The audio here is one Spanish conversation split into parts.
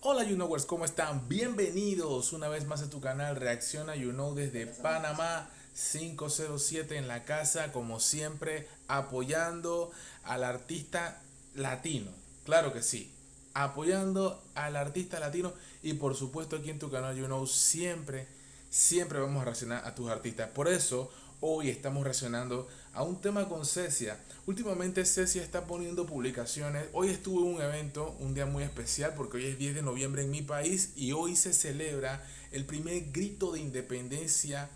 Hola YouKnowers, ¿cómo están? Bienvenidos una vez más a tu canal Reacciona YouKnow desde Panamá 507 en la casa, como siempre, apoyando al artista latino. Claro que sí, apoyando al artista latino y por supuesto aquí en tu canal YouKnow siempre vamos a reaccionar a tus artistas. Por eso hoy estamos reaccionando a un tema con Cecia. Últimamente Cecia está poniendo publicaciones. Hoy estuve en un evento, un día muy especial porque hoy es 10 de noviembre en mi país y hoy se celebra el primer grito de independencia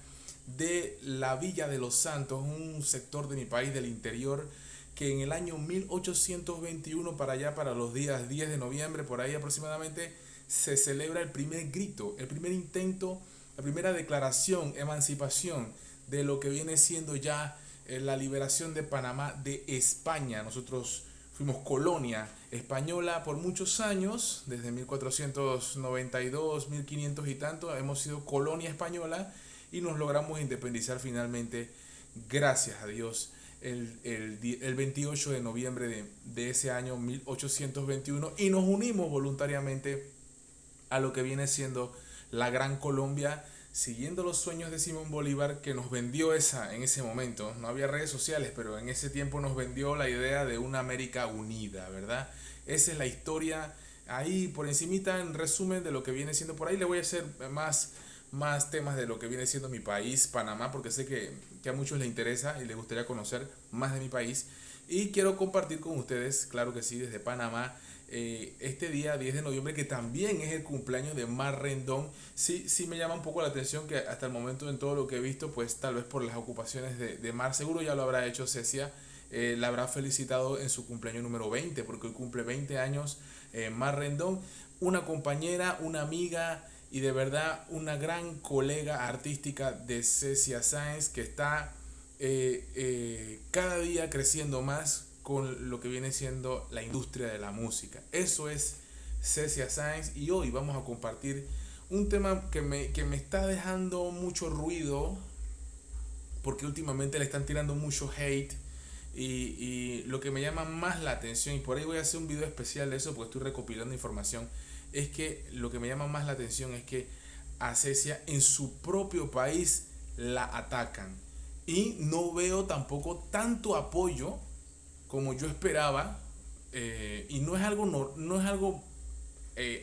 de la Villa de los Santos, un sector de mi país del interior que en el año 1821 para allá, para los días 10 de noviembre, por ahí aproximadamente, se celebra el primer grito, el primer intento, la primera declaración, emancipación de lo que viene siendo ya la liberación de Panamá de España. Nosotros fuimos colonia española por muchos años, desde 1492, 1500 y tanto, hemos sido colonia española y nos logramos independizar finalmente, gracias a Dios, el 28 de noviembre de ese año 1821 y nos unimos voluntariamente a lo que viene siendo la Gran Colombia, siguiendo los sueños de Simón Bolívar que nos vendió en ese momento. No había redes sociales, pero en ese tiempo nos vendió la idea de una América unida, ¿verdad? Esa es la historia ahí por encimita, en resumen de lo que viene siendo. Por ahí le voy a hacer más temas de lo que viene siendo mi país, Panamá, porque sé que a muchos les interesa y les gustaría conocer más de mi país. Y quiero compartir con ustedes, claro que sí, desde Panamá, este día 10 de noviembre, que también es el cumpleaños de Mar Rendón. Sí me llama un poco la atención que hasta el momento en todo lo que he visto, pues tal vez por las ocupaciones de Mar, seguro ya lo habrá hecho Cecia, la habrá felicitado en su cumpleaños número 20 porque hoy cumple 20 años Mar Rendón, una compañera, una amiga y de verdad una gran colega artística de Cecia Sáenz que está cada día creciendo más con lo que viene siendo la industria de la música. Eso es Cecia Sáenz y hoy vamos a compartir un tema que me está dejando mucho ruido porque últimamente le están tirando mucho hate y lo que me llama más la atención, y por ahí voy a hacer un video especial de eso porque estoy recopilando información, es que lo que me llama más la atención es que a Cecia en su propio país la atacan y no veo tampoco tanto apoyo como yo esperaba, y no es algo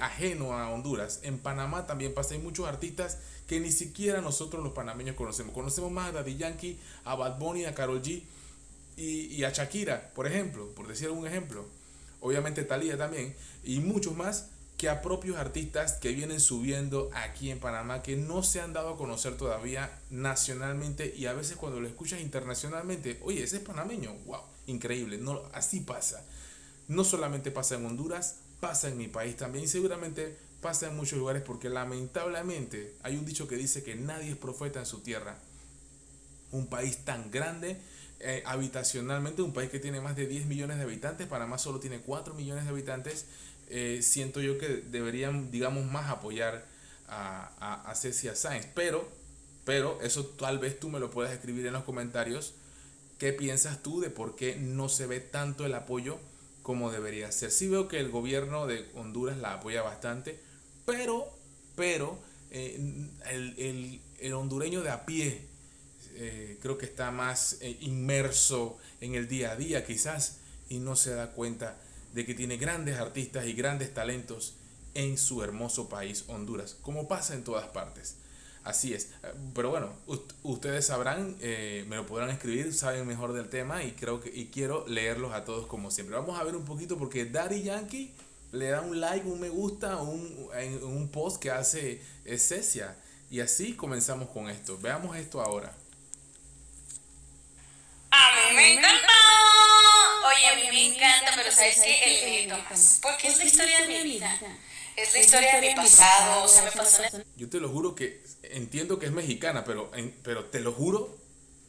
ajeno a Honduras. En Panamá también pasa, hay muchos artistas que ni siquiera nosotros los panameños conocemos. Conocemos más a Daddy Yankee, a Bad Bunny, a Karol G y a Shakira, por ejemplo, por decir algún ejemplo. Obviamente Thalía también, y muchos más que a propios artistas que vienen subiendo aquí en Panamá, que no se han dado a conocer todavía nacionalmente, y a veces cuando lo escuchas internacionalmente, oye, ese es panameño, wow, increíble, no, así pasa. No solamente pasa en Honduras, pasa en mi país también y seguramente pasa en muchos lugares porque lamentablemente hay un dicho que dice que nadie es profeta en su tierra. Un país tan grande, habitacionalmente, un país que tiene más de 10 millones de habitantes, Panamá solo tiene 4 millones de habitantes, siento yo que deberían, digamos, más apoyar a Cecia Sáenz, pero eso tal vez tú me lo puedas escribir en los comentarios. ¿Qué piensas tú de por qué no se ve tanto el apoyo como debería ser? Sí veo que el gobierno de Honduras la apoya bastante, pero el hondureño de a pie, creo que está más inmerso en el día a día quizás y no se da cuenta de que tiene grandes artistas y grandes talentos en su hermoso país Honduras, como pasa en todas partes. Así es, pero bueno, ustedes sabrán, me lo podrán escribir, saben mejor del tema y creo que y quiero leerlos a todos como siempre. Vamos a ver un poquito porque Daddy Yankee le da un like, un me gusta en un post que hace Cecia y así comenzamos con esto. Veamos esto ahora. A mí me encantó. Oye, a mí me encanta, pero ¿sabes qué? El mérito más. Porque es la historia de mi vida. Es la historia de mi pasado. O sea, me pasó una... Yo te lo juro que entiendo que es mexicana, pero te lo juro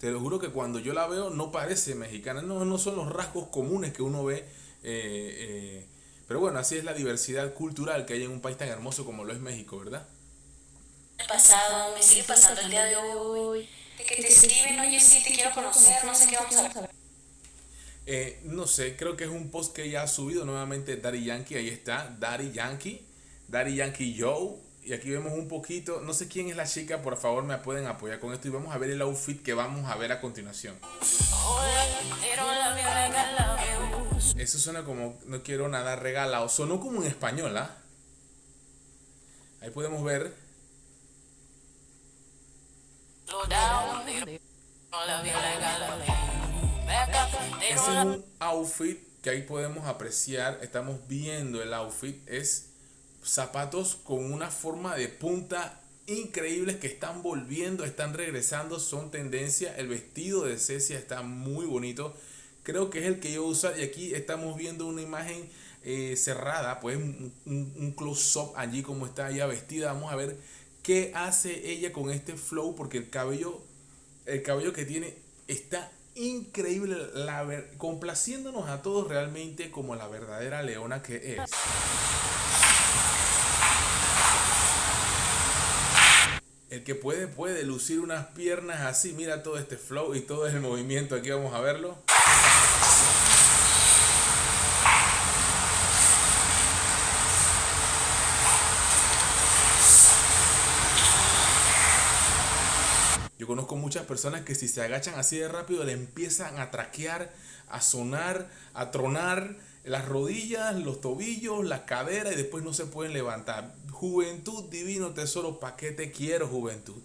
que cuando yo la veo no parece mexicana. No, no son los rasgos comunes que uno ve. Pero bueno, así es la diversidad cultural que hay en un país tan hermoso como lo es México, ¿verdad? El pasado, me sigue pasando el día de hoy. De que te escriben, oye, sí, te quiero conocer, no sé qué vamos a ver. No sé, creo que es un post que ya ha subido nuevamente Daddy Yankee. Ahí está, Daddy Yankee. Daddy Yankee Joe. Y aquí vemos un poquito, no sé quién es la chica, por favor me pueden apoyar con esto y vamos a ver el outfit que vamos a ver a continuación. Eso suena como no quiero nada regalado, sonó como en español, ¿ah? Ahí podemos ver. Ese es un outfit que ahí podemos apreciar, estamos viendo el outfit, es zapatos con una forma de punta increíbles que están volviendo, están regresando, son tendencia. El vestido de Cecia está muy bonito, creo que es el que yo uso. Y aquí estamos viendo una imagen cerrada, pues un close-up allí como está ella vestida. Vamos a ver qué hace ella con este flow, porque el cabello que tiene está increíble, complaciéndonos a todos realmente como la verdadera leona que es. El que puede lucir unas piernas así. Mira todo este flow y todo el movimiento. Aquí vamos a verlo. Yo conozco muchas personas que si se agachan así de rápido le empiezan a traquear, a sonar, a tronar las rodillas, los tobillos, la cadera y después no se pueden levantar. Juventud, divino tesoro, ¿pa' qué te quiero, juventud?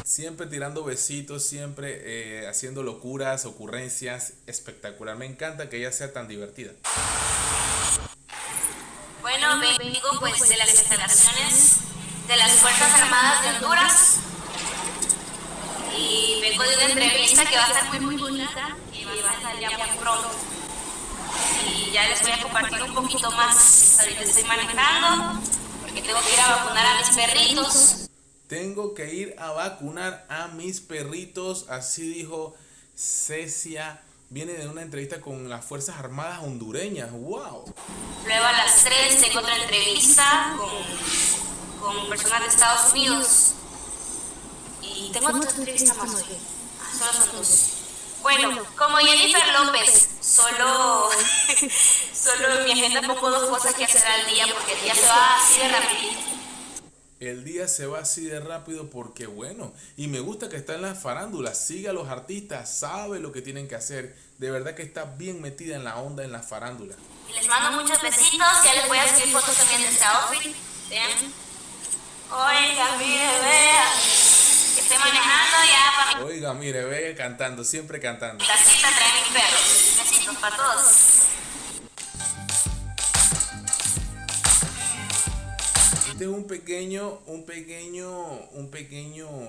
Siempre tirando besitos, siempre haciendo locuras, ocurrencias, espectacular. Me encanta que ella sea tan divertida. Bueno, vengo pues de las instalaciones de las Fuerzas Armadas de Honduras y vengo de una entrevista que va a estar muy bonita y va a estar ya muy pronto. Y ya les voy a compartir un poquito más. Ahorita estoy manejando porque tengo que ir a vacunar a mis perritos. Tengo que ir a vacunar a mis perritos, así dijo Cecia. Viene de una entrevista con las Fuerzas Armadas hondureñas. ¡Wow! Luego a las 3 tengo otra entrevista con personas de Estados Unidos. Y tengo otra entrevista más hoy. Solo son 2. Bueno, como Jennifer López, solo en mi agenda pongo 2 cosas que hacer al día porque el día se va así de rapidito. El día se va así de rápido porque bueno, y me gusta que está en la farándula, sigue a los artistas, sabe lo que tienen que hacer, de verdad que está bien metida en la onda en la farándula. Y les mando muchos besitos, ya les voy a subir fotos también de este outfit. Vean. Oiga, mire, vea, que estoy manejando ya para mi... Oiga, mire, ve cantando, siempre cantando. La cita trae mis perros, besitos para todos. Este es un pequeño,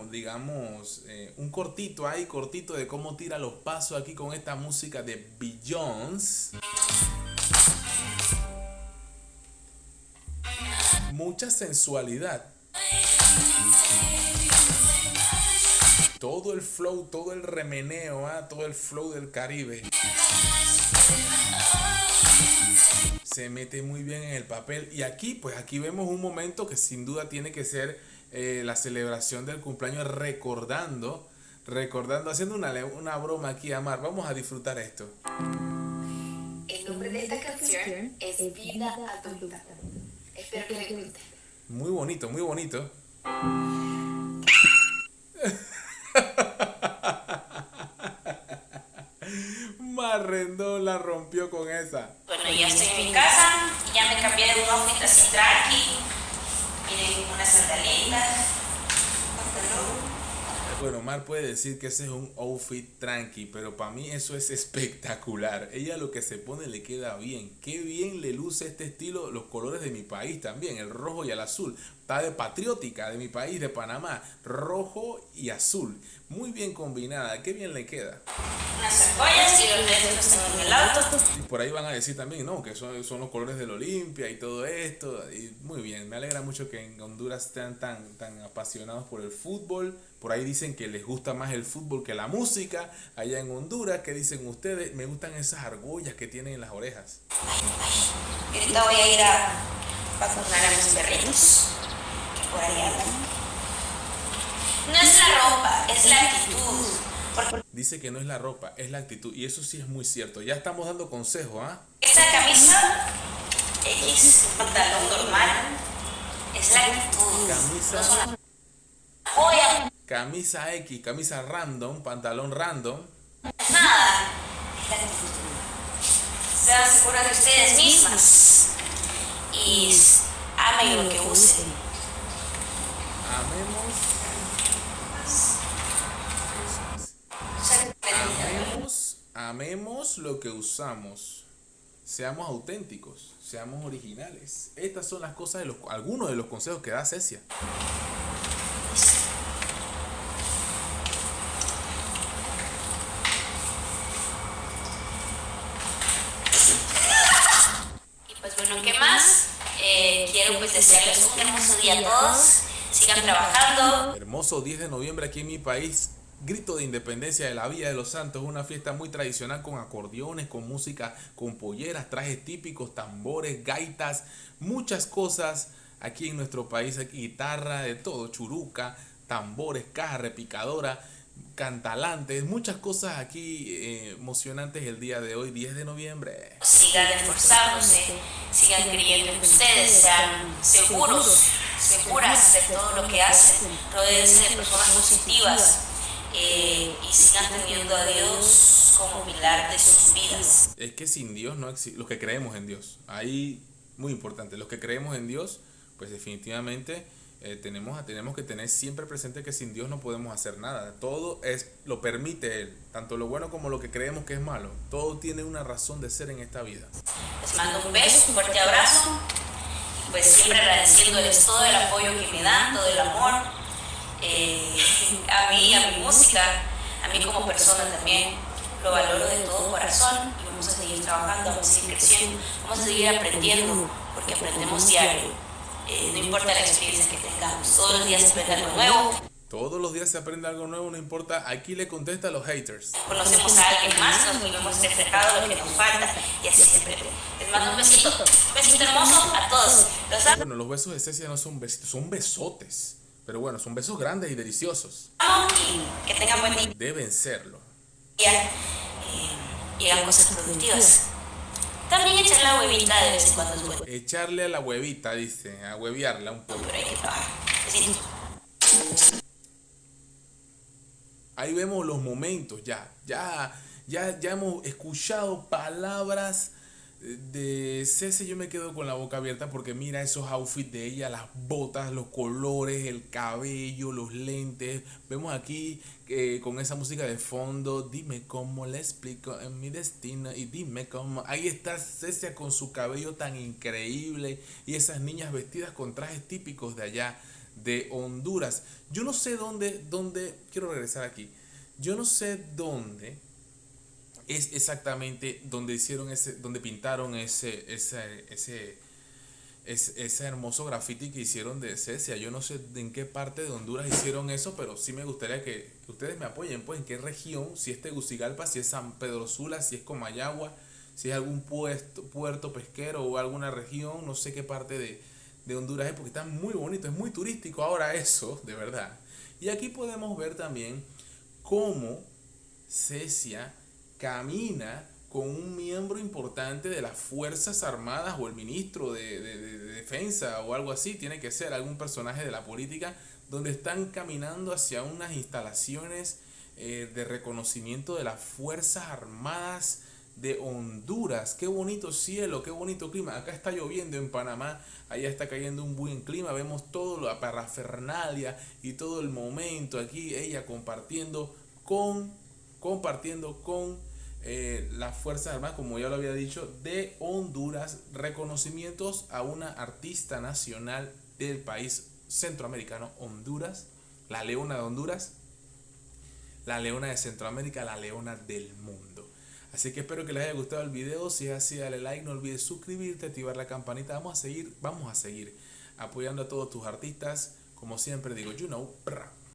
digamos, un cortito de cómo tira los pasos aquí con esta música de Beyoncé. Mucha sensualidad. Todo el flow, todo el remeneo, todo el flow del Caribe. Se mete muy bien en el papel. Y aquí vemos un momento que sin duda tiene que ser la celebración del cumpleaños, recordando, haciendo una broma aquí a Mar. Vamos a disfrutar esto. El nombre de esta canción es Vida Adulta. Espero que les guste. Muy bonito, muy bonito. Marrendón la rompió con esa. Bueno, ya estoy en mi casa, ya me cambié de un outfit así tranqui. Miren, unas sandalitas, pantalón. Bueno, Mar puede decir que ese es un outfit tranqui, pero para mí eso es espectacular. Ella lo que se pone le queda bien. Qué bien le luce este estilo, los colores de mi país también, el rojo y el azul. Está de patriótica de mi país, de Panamá, rojo y azul. Muy bien combinada, qué bien le queda. Unas argollas y los dedos los tengo en el auto. Y por ahí van a decir también, no, que son los colores del Olimpia y todo esto. Y muy bien, me alegra mucho que en Honduras estén tan apasionados por el fútbol. Por ahí dicen que les gusta más el fútbol que la música. Allá en Honduras, ¿qué dicen ustedes? Me gustan esas argollas que tienen en las orejas. Y ahorita voy a ir a vacunar a mis perritos, que por ahí andan. No es la ropa, es la actitud. Dice que no es la ropa, es la actitud. Y eso sí es muy cierto. Ya estamos dando consejos, ¿ah? Esta camisa X, pantalón normal, es la actitud. Camisa, Voy a camisa X, camisa random, pantalón random. nada. Es la actitud. Sean seguras de ustedes mismas y amen lo que usen. Amemos, amemos lo que usamos. Seamos auténticos, seamos originales. Estas son las cosas algunos de los consejos que da Cecia. Y pues bueno, ¿qué más? Quiero pues desearles un hermoso día a todos. Sigan trabajando. Hermoso 10 de noviembre aquí en mi país. Grito de independencia de la Villa de los Santos, una fiesta muy tradicional con acordeones, con música, con polleras, trajes típicos, tambores, gaitas, muchas cosas aquí en nuestro país, guitarra, de todo, churuca, tambores, caja repicadora, cantalantes, muchas cosas aquí emocionantes el día de hoy, 10 de noviembre. Sigan esforzándose, sigan creyendo en ustedes, sean seguros, seguras de todo lo que hacen, rodéense de personas positivas. Y sigan teniendo a Dios como pilar de sus vidas. Es que sin Dios no existe, los que creemos en Dios, ahí muy importante, los que creemos en Dios, pues definitivamente tenemos que tener siempre presente que sin Dios no podemos hacer nada, todo lo permite Él, tanto lo bueno como lo que creemos que es malo, todo tiene una razón de ser en esta vida. Les mando un beso, un fuerte abrazo, y pues siempre agradeciéndoles todo el apoyo que me dan, todo el amor. A mí, a mi música, a mí como persona también, lo valoro de todo corazón y vamos a seguir trabajando, vamos a seguir creciendo, vamos a seguir aprendiendo, porque aprendemos diario, no importa la experiencia que tengamos, todos los días se aprende algo nuevo. Todos los días se aprende algo nuevo, no importa, aquí le contesta a los haters. Conocemos a alguien más, nos volvemos reflejado lo que nos falta y así siempre. Les mando un besito hermoso a todos. Bueno, los besos de Cecia no son besitos, son besotes. Pero bueno, son besos grandes y deliciosos. Y que tengan buen día. Deben serlo. Y hagan cosas productivas. También echarle la huevita de vez en cuando es bueno. Echarle a la huevita, dice, a hueviarla un poco. Pero hay que trabajar. Besito. Ahí vemos los momentos, ya hemos escuchado palabras de Cecia. Yo me quedo con la boca abierta porque mira esos outfits de ella, las botas, los colores, el cabello, los lentes. Vemos aquí con esa música de fondo, dime cómo le explico en mi destino y dime cómo. Ahí está Cecia con su cabello tan increíble y esas niñas vestidas con trajes típicos de allá de Honduras. Yo no sé dónde quiero regresar aquí. Yo no sé dónde es exactamente donde hicieron donde pintaron ese hermoso graffiti que hicieron de Cecia. Yo no sé en qué parte de Honduras hicieron eso, pero sí me gustaría que ustedes me apoyen, pues, en qué región, si es Tegucigalpa, si es San Pedro Sula, si es Comayagua, si es algún puerto pesquero o alguna región, no sé qué parte de Honduras es, porque está muy bonito, es muy turístico ahora eso, de verdad. Y aquí podemos ver también cómo Cecia camina con un miembro importante de las Fuerzas Armadas o el ministro de Defensa o algo así, tiene que ser algún personaje de la política, donde están caminando hacia unas instalaciones de reconocimiento de las Fuerzas Armadas de Honduras. Qué bonito cielo, qué bonito clima. Acá está lloviendo en Panamá, allá está cayendo un buen clima, vemos todo la parafernalia y todo el momento aquí, ella compartiendo con las Fuerzas Armadas, como ya lo había dicho, de Honduras, reconocimientos a una artista nacional del país centroamericano, Honduras, la leona de Honduras, la leona de Centroamérica, la leona del mundo. Así que espero que les haya gustado el video. Si es así, dale like, no olvides suscribirte, activar la campanita. Vamos a seguir apoyando a todos tus artistas. Como siempre digo, you know,